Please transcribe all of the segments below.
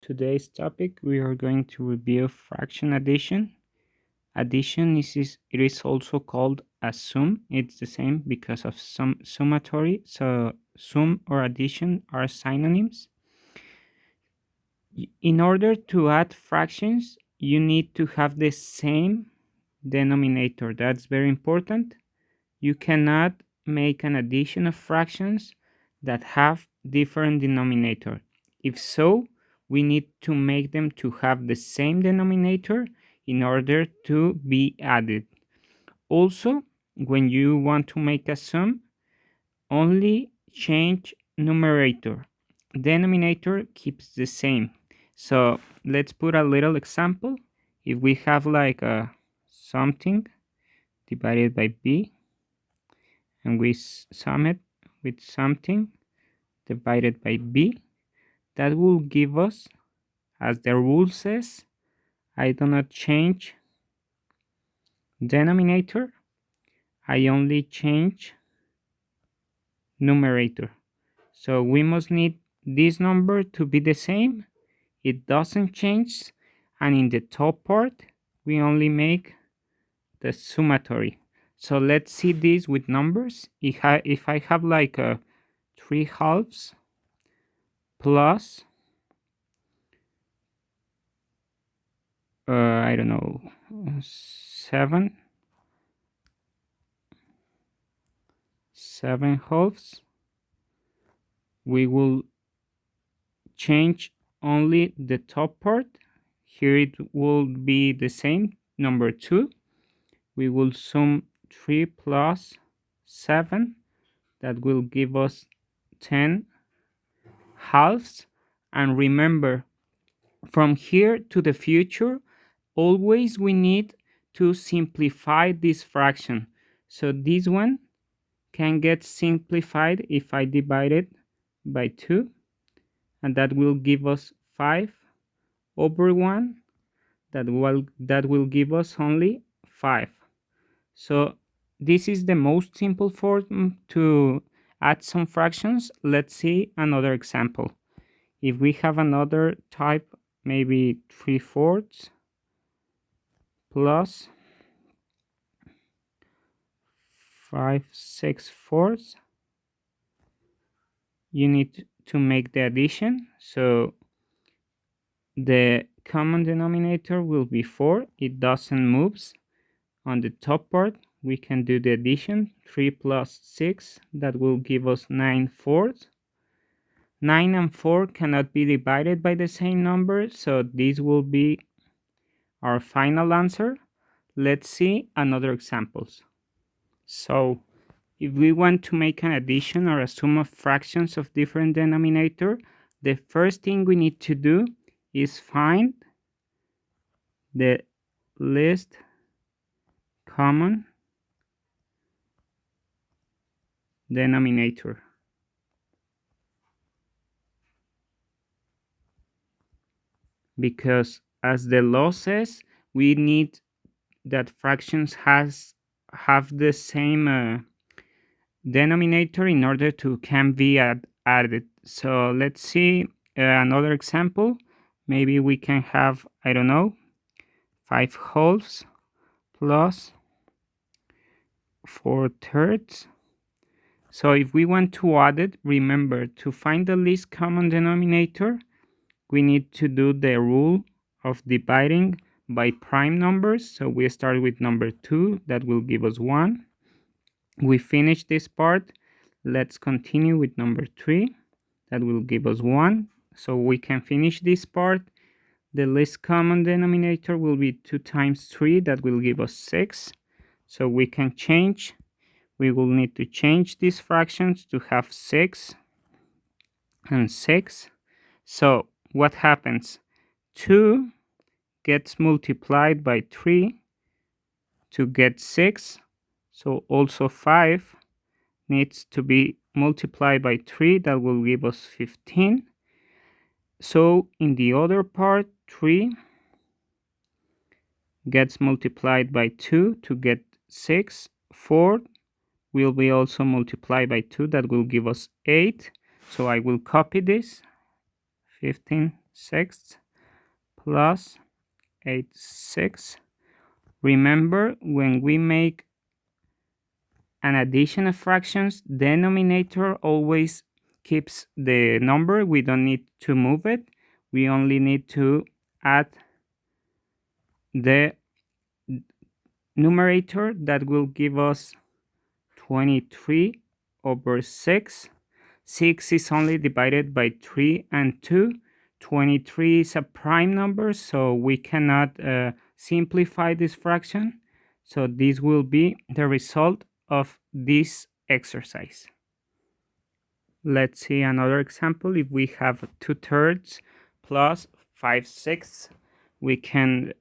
today's topic, we are going to review fraction addition. Addition it is also called a sum. It's the same because of summatory. So sum or addition are synonyms. In order to add fractions, you need to have the same denominator. That's very important. You cannot make an addition of fractions that have different denominator. If so, we need to make them to have the same denominator in order to be added. Also, when you want to make a sum, only change numerator. Denominator keeps the same. So let's put a little example. If we have like a something divided by b, and we sum it with something divided by b, that will give us, as the rule says, I do not change denominator, I only change numerator. So we must need this number to be the same, it doesn't change, and in the top part we only make the summatory. So let's see this with numbers. If I have like a 3/2 plus I don't know, 7/7, we will change only the top part. Here it will be the same, number 2. We will sum 3 plus 7. That will give us 10/2. And remember, from here to the future, always we need to simplify this fraction. So this one can get simplified if I divide it by 2, and that will give us 5/1. That will give us only 5. So this is the most simple form to add some fractions. Let's see another example. If we have another type, maybe 3/4 plus 5/6, you need to make the addition. So the common denominator will be 4. It doesn't move. On the top part, we can do the addition. 3 plus 6, that will give us 9/4. 9 and 4 cannot be divided by the same number, so this will be our final answer. Let's see another examples. So if we want to make an addition or a sum of fractions of different denominator, the first thing we need to do is find the least common denominator. Because as the law says, we need that fractions have the same denominator in order to can be added. So let's see another example. Maybe we can have, I don't know, 5/2 plus 4/3. So if we want to add it, remember, to find the least common denominator, we need to do the rule of dividing by prime numbers. So we start with number 2, that will give us 1. We finish this part. Let's continue with number 3, that will give us 1. So we can finish this part. The least common denominator will be 2 times 3, that will give us 6. So we can change. We will need to change these fractions to have 6 and 6. So what happens? 2 gets multiplied by 3 to get 6. So also 5 needs to be multiplied by 3. That will give us 15. So in the other part, 3 gets multiplied by 2 to get 6. 4 will be also multiplied by 2. That will give us 8. So I will copy this. 15, sixths plus 8 sixths. Remember, when we make an addition of fractions, denominator always keeps the number. We don't need to move it. We only need to add the numerator that will give us 23 over 6. 6 is only divided by 3 and 2. 23 is a prime number, so we cannot simplify this fraction. So this will be the result of this exercise. Let's see another example. If we have 2/3 plus 5/6, we can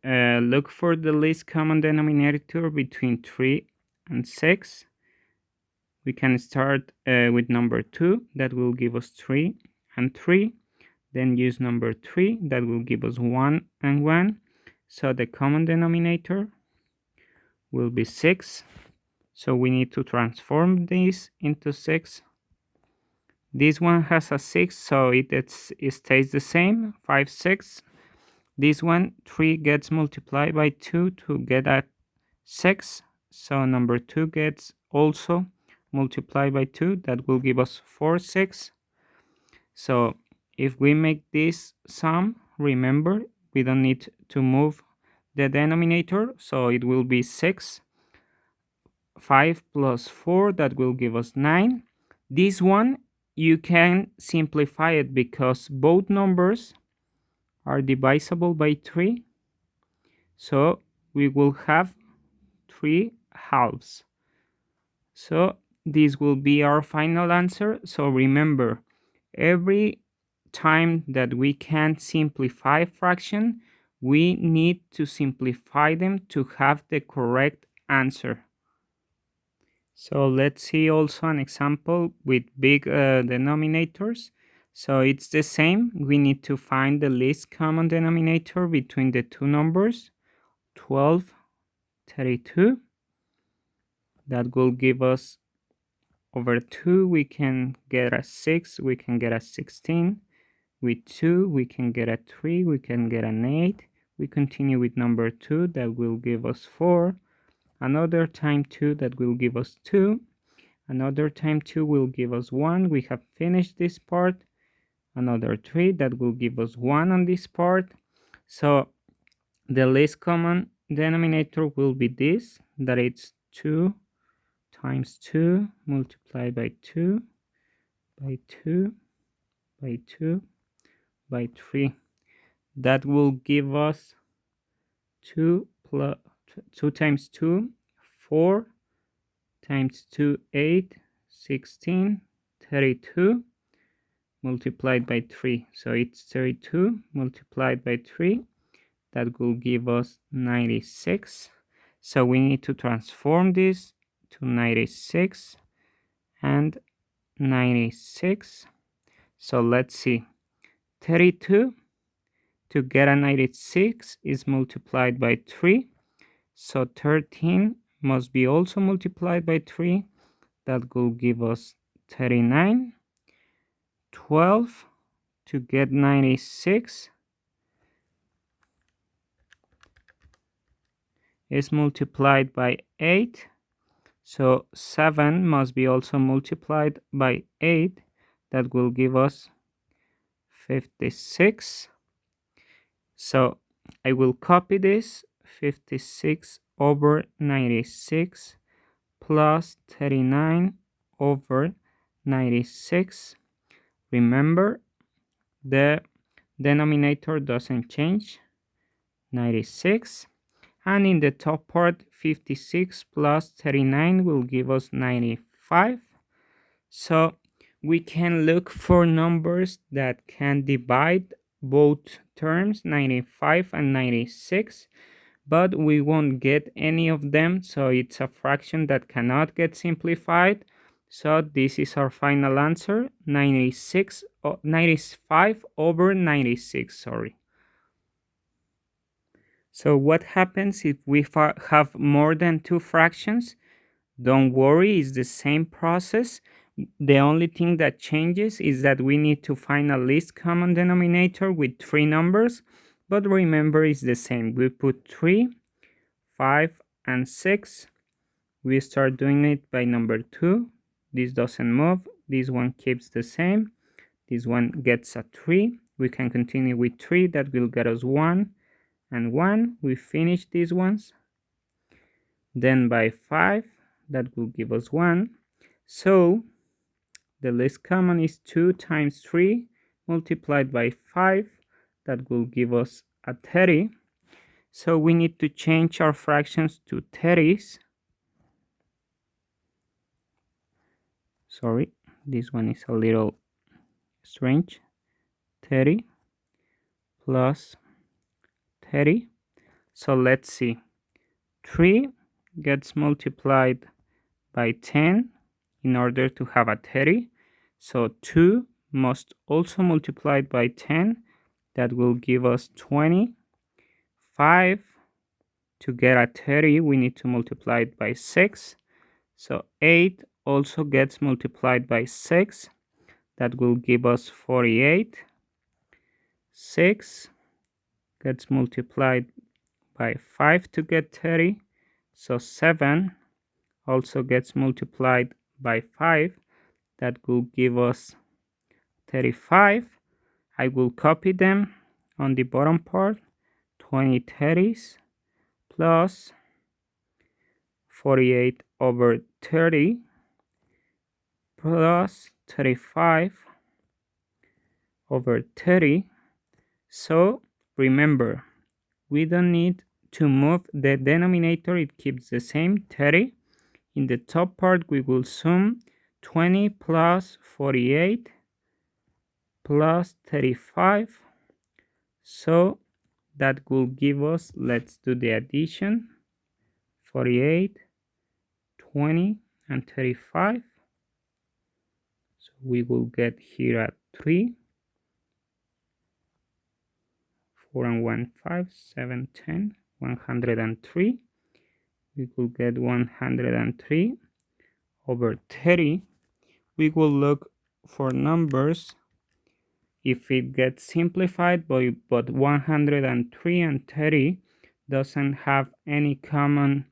look for the least common denominator between 3 and 6. We can start with number 2, that will give us 3 and 3. Then use number 3, that will give us 1 and 1. So the common denominator will be 6. So we need to transform this into 6. This one has a 6, so it stays the same, 5/6. This one, 3 gets multiplied by 2 to get a 6. So number 2 gets also multiplied by 2. That will give us 4/6. So if we make this sum, remember, we don't need to move the denominator. So it will be 6. 5 plus 4, that will give us 9. This one, you can simplify it because both numbers are divisible by 3. So we will have 3 halves. So this will be our final answer. So remember, every time that we can simplify fraction, we need to simplify them to have the correct answer. So let's see also an example with big denominators. So it's the same. We need to find the least common denominator between the two numbers, 12, 32. That will give us over 2, we can get a 6, we can get a 16. With 2, we can get a 3, we can get an 8. We continue with number 2, that will give us 4. Another time 2, that will give us 2. Another time 2 will give us 1. We have finished this part. Another 3, that will give us 1 on this part. So the least common denominator will be this, that it's 2 times 2 multiplied by 2 by 2 by 2 by 3. That will give us 2 plus 2 times 2, 4 times 2, 8, 16, 32 multiplied by 3. So it's 32 multiplied by 3. That will give us 96. So we need to transform this to 96 and 96. So let's see. 32 to get a 96 is multiplied by 3. So 13 must be also multiplied by 3. That will give us 39. 12 to get 96 is multiplied by 8. So 7 must be also multiplied by 8. That will give us 56. So I will copy this, 56 over 96 plus 39 over 96. Remember, the denominator doesn't change, 96. And in the top part, 56 plus 39 will give us 95. So we can look for numbers that can divide both terms, 95 and 96, but we won't get any of them, so it's a fraction that cannot get simplified. So this is our final answer, 95 over 96, sorry. So what happens if we have more than two fractions? Don't worry, it's the same process. The only thing that changes is that we need to find a least common denominator with 3 numbers, but remember it's the same. We put 3, 5, and 6. We start doing it by number 2. This doesn't move. This one keeps the same. This one gets a 3. We can continue with 3. That will get us 1 and 1. We finish these ones. Then by 5, that will give us 1. So the least common is 2 times 3 multiplied by 5. That will give us a 30. So we need to change our fractions to 30s. Sorry, this one is a little strange. 30 plus 30. So let's see. 3 gets multiplied by 10 in order to have a 30. So 2 must also multiply by 10. That will give us 20. 5, to get a 30, we need to multiply it by 6. So 8 also gets multiplied by 6. That will give us 48. 6 gets multiplied by 5 to get 30. So 7 also gets multiplied by 5. That will give us 35. I will copy them on the bottom part. 20 30s plus 48 over 30 plus 35 over 30. So remember, we don't need to move the denominator, it keeps the same, 30. In the top part, we will sum 20 plus 48 plus 35. So that will give us, let's do the addition, 48, 20, and 35. So we will get here at 3, 4 and 1, 5, 7, 10, 103. We will get 103 over 30. We will look for numbers if it gets simplified, but 103 and 30 doesn't have any common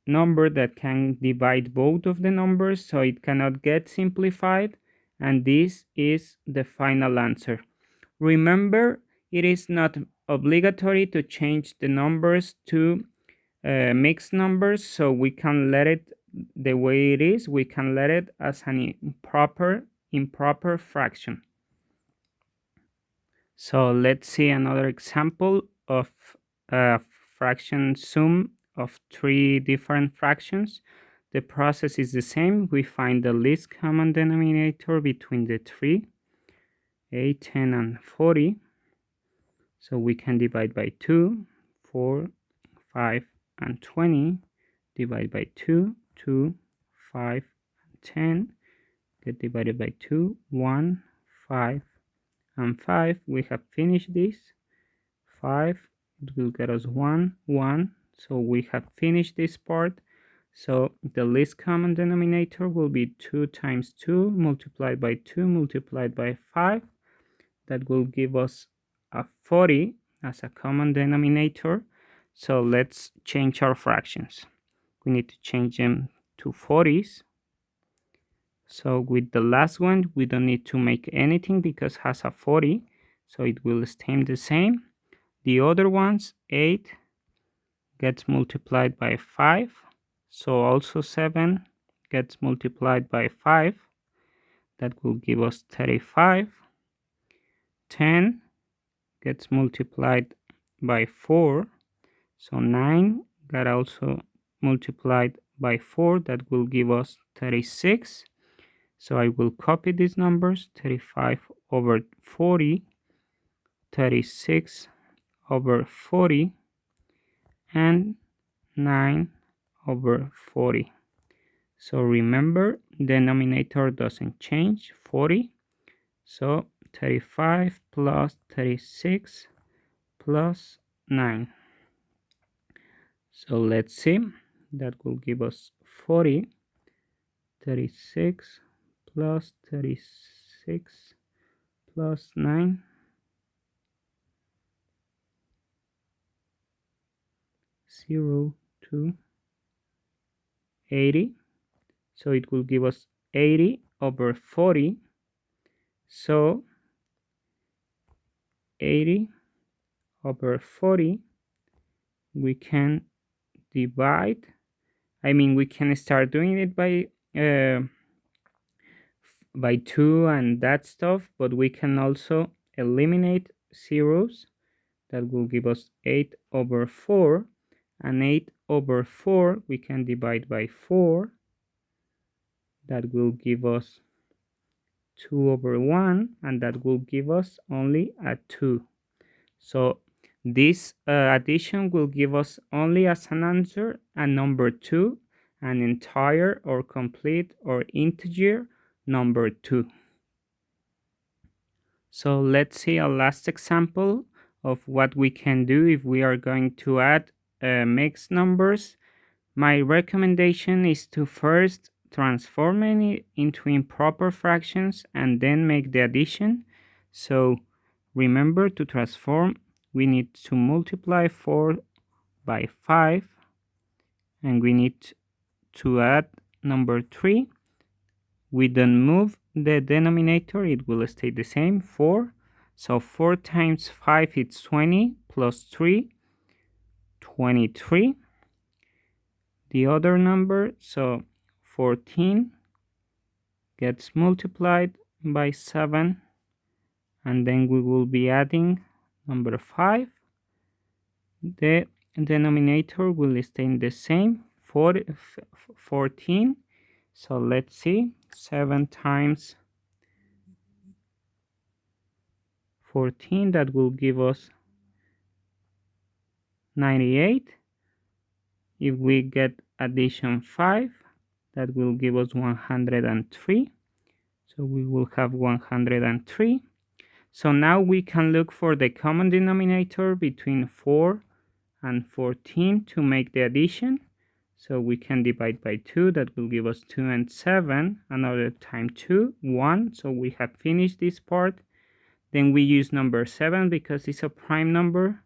number that can divide both of the numbers, so it cannot get simplified, and this is the final answer. Remember, it is not obligatory to change the numbers to mixed numbers, so we can let it the way it is. We can let it as an improper fraction. So let's see another example of a fraction sum of 3 different fractions. The process is the same. We find the least common denominator between the 3, 8, 10, and 40. So we can divide by 2, 4, 5, and 20. Divide by 2, 2, 5, and 10. Get divided by 2, 1, 5, and 5. We have finished this. 5, it will get us 1, 1. So we have finished this part. So the least common denominator will be 2 times 2 multiplied by 2 multiplied by 5. That will give us a 40 as a common denominator. So let's change our fractions. We need to change them to 40s. So with the last one, we don't need to make anything because it has a 40. So it will stay the same. The other ones, 8 gets multiplied by 5. So also 7 gets multiplied by 5. That will give us 35. 10 gets multiplied by 4. So 9 got also multiplied by 4. That will give us 36. So I will copy these numbers, 35 over 40, 36 over 40, and 9 over 40. So remember, denominator doesn't change, 40. So 35 plus 36 plus 9. So let's see, that will give us 40 36 plus 36 plus 9, 0 to 80. So it will give us 80 over 40. So 80 over 40, we can divide. We can start doing it by 2 and that stuff, but we can also eliminate zeros. That will give us 8 over 4, and 8 over 4 we can divide by 4. That will give us 2 over 1, and that will give us only a 2. So this addition will give us only as an answer a number 2, an entire or complete or integer number 2. So let's see a last example of what we can do if we are going to add mixed numbers. My recommendation is to first transform it into improper fractions and then make the addition. So remember, to transform, we need to multiply 4 by 5, and we need to add number 3. We don't move the denominator, it will stay the same, 4. So 4 times 5 is 20, plus 3, 23. The other number, so 14 gets multiplied by 7, and then we will be adding number 5. The denominator will stay the same, 14. So let's see, 7 times 14, that will give us 98. If we get addition 5, that will give us 103. So we will have 103. So now we can look for the common denominator between 4 and 14 to make the addition. So we can divide by 2, that will give us 2 and 7, another time 2, 1. So we have finished this part. Then we use number 7 because it's a prime number.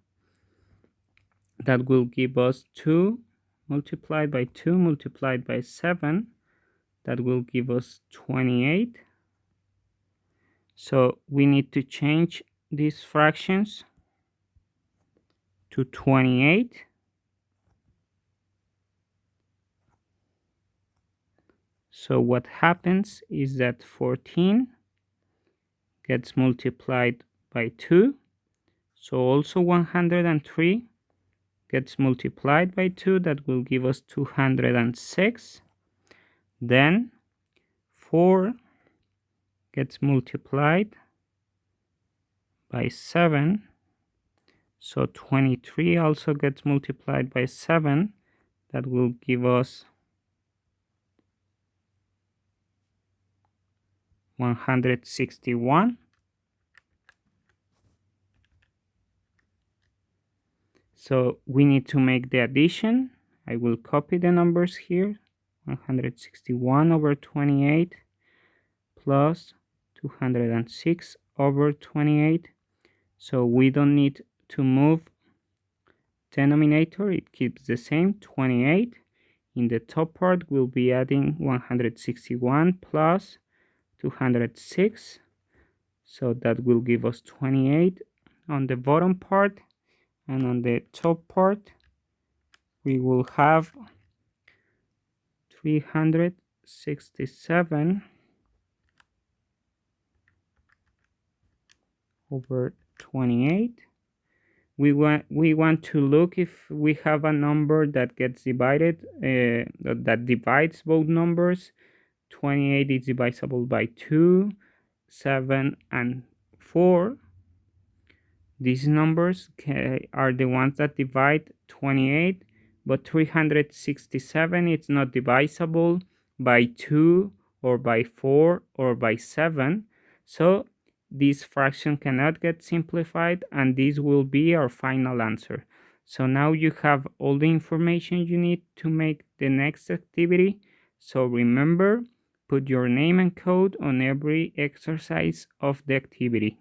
That will give us 2 multiplied by 2 multiplied by 7. That will give us 28. So we need to change these fractions to 28. So what happens is that 14 gets multiplied by 2. So also 103 gets multiplied by 2. That will give us 206. Then 4 gets multiplied by 7. So 23 also gets multiplied by 7. That will give us 161. So we need to make the addition. I will copy the numbers here. 161 over 28 plus 206 over 28. So we don't need to move denominator, it keeps the same, 28. In the top part, we'll be adding 161 plus 206. So that will give us 28 on the bottom part. And on the top part, we will have 367 over 28. We want to look if we have a number that gets divided, that divides both numbers. 28 is divisible by 2, 7, and 4. These numbers are the ones that divide 28, but 367 is not divisible by 2 or by 4 or by 7. So this fraction cannot get simplified, and this will be our final answer. So now you have all the information you need to make the next activity. So remember, Put your name and code on every exercise of the activity.